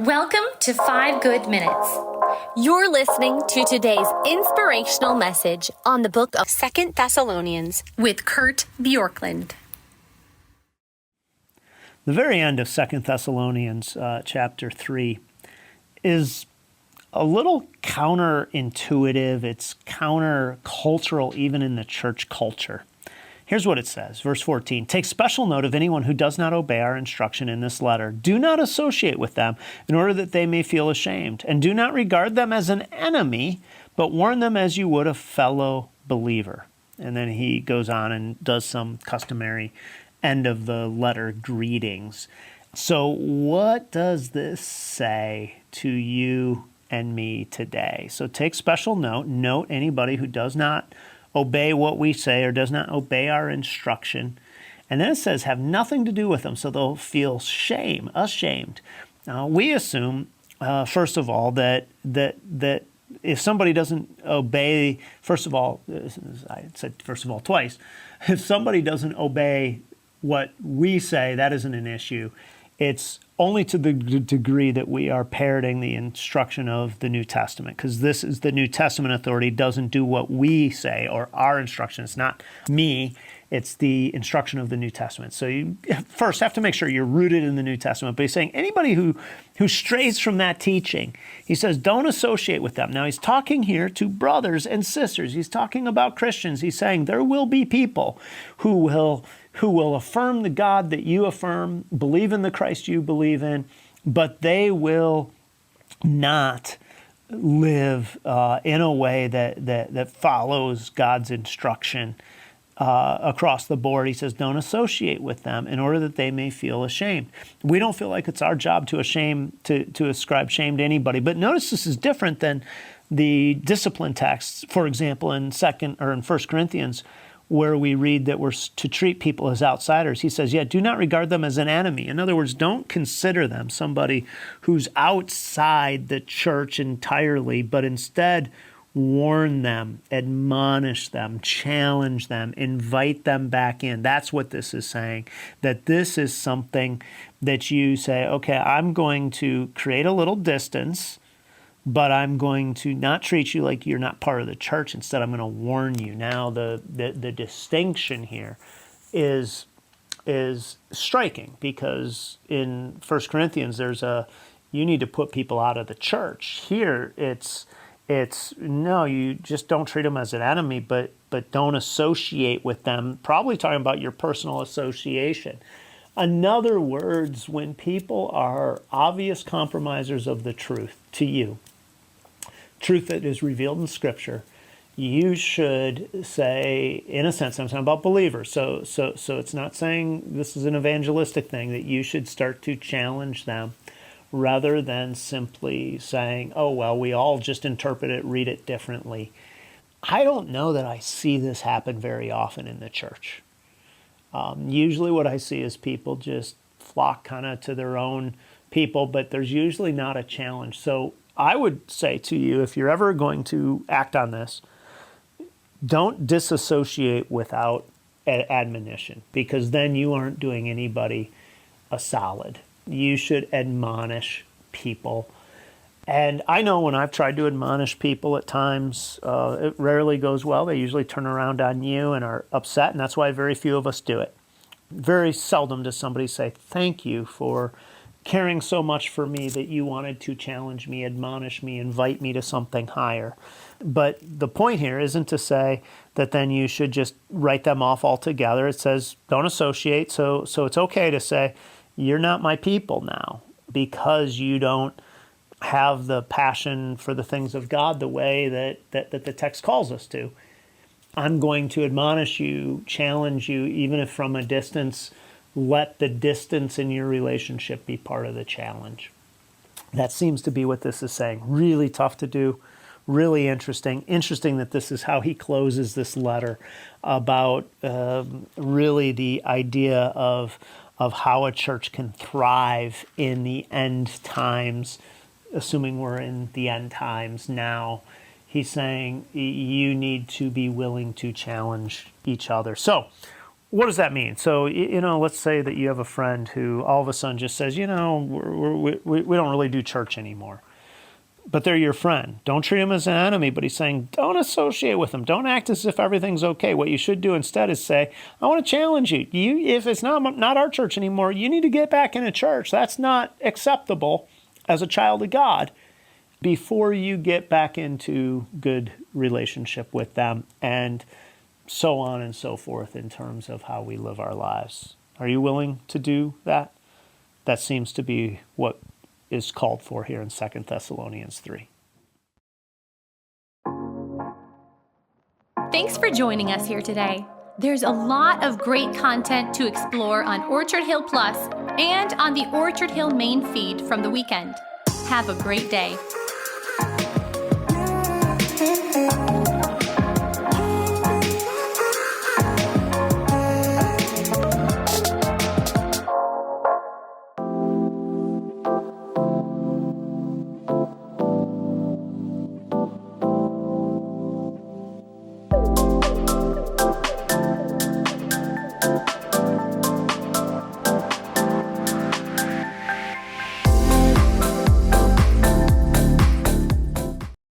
Welcome to 5 Good Minutes. You're listening to today's inspirational message on the book of 2 Thessalonians with Kurt Bjorklund. The very end of 2 Thessalonians chapter 3 is a little counterintuitive. It's countercultural even in the church culture. Here's what it says, verse 14. Take special note of anyone who does not obey our instruction in this letter. Do not associate with them in order that they may feel ashamed. And do not regard them as an enemy, but warn them as you would a fellow believer. And then he goes on and does some customary end of the letter greetings. So what does this say to you and me today? So take special note. Note anybody who does not obey what we say or does not obey our instruction. And then it says, have nothing to do with them, so they'll feel ashamed. Now, we assume, first of all, that if somebody doesn't obey, first of all, I said first of all twice, if somebody doesn't obey what we say, that isn't an issue. It's only to the degree that we are parroting the instruction of the New Testament, because this is the New Testament authority doesn't do what we say or our instruction. It's not me. It's the instruction of the New Testament. So you first have to make sure you're rooted in the New Testament. But he's saying anybody who strays from that teaching, he says, don't associate with them. Now he's talking here to brothers and sisters. He's talking about Christians. He's saying there will be people who will affirm the God that you affirm, believe in the Christ you believe in, but they will not live in a way that follows God's instruction across the board. He says, don't associate with them in order that they may feel ashamed. We don't feel like it's our job to ascribe shame to anybody. But notice this is different than the discipline texts, for example, in 1 Corinthians, where we read that we're to treat people as outsiders. He says, do not regard them as an enemy. In other words, don't consider them somebody who's outside the church entirely, but instead warn them, admonish them, challenge them, invite them back in. That's what this is saying, that this is something that you say, okay, I'm going to create a little distance, but I'm going to not treat you like you're not part of the church. Instead, I'm going to warn you. Now, the distinction here is striking, because in 1 Corinthians, you need to put people out of the church. Here, it's no, you just don't treat them as an enemy, but don't associate with them. Probably talking about your personal association. In other words, when people are obvious compromisers of the truth to you, truth that is revealed in Scripture, you should say, in a sense, I'm talking about believers. So it's not saying this is an evangelistic thing, that you should start to challenge them rather than simply saying, oh, well, we all just interpret it, read it differently. I don't know that I see this happen very often in the church. Usually what I see is people just flock kind of to their own people, but there's usually not a challenge. So I would say to you, if you're ever going to act on this, don't disassociate without admonition, because then you aren't doing anybody a solid. You should admonish people. And I know when I've tried to admonish people at times, it rarely goes well. They usually turn around on you and are upset, and that's why very few of us do it. Very seldom does somebody say, thank you for caring so much for me that you wanted to challenge me, admonish me, invite me to something higher. But the point here isn't to say that then you should just write them off altogether. It says don't associate. So it's okay to say, you're not my people now, because you don't have the passion for the things of God the way that the text calls us to. I'm going to admonish you, challenge you, even if from a distance. Let the distance in your relationship be part of the challenge. That seems to be what this is saying. Really tough to do, really interesting. Interesting that this is how he closes this letter about really the idea of how a church can thrive in the end times, assuming we're in the end times now. He's saying you need to be willing to challenge each other. So what does that mean? So, let's say that you have a friend who all of a sudden just says, we don't really do church anymore. But they're your friend. Don't treat him as an enemy, but he's saying, don't associate with him. Don't act as if everything's okay. What you should do instead is say, I want to challenge you. If it's not our church anymore, you need to get back into church. That's not acceptable as a child of God before you get back into good relationship with them, and so on and so forth in terms of how we live our lives. Are you willing to do that? That seems to be what is called for here in 2 Thessalonians 3. Thanks for joining us here today. There's a lot of great content to explore on Orchard Hill Plus and on the Orchard Hill main feed from the weekend. Have a great day.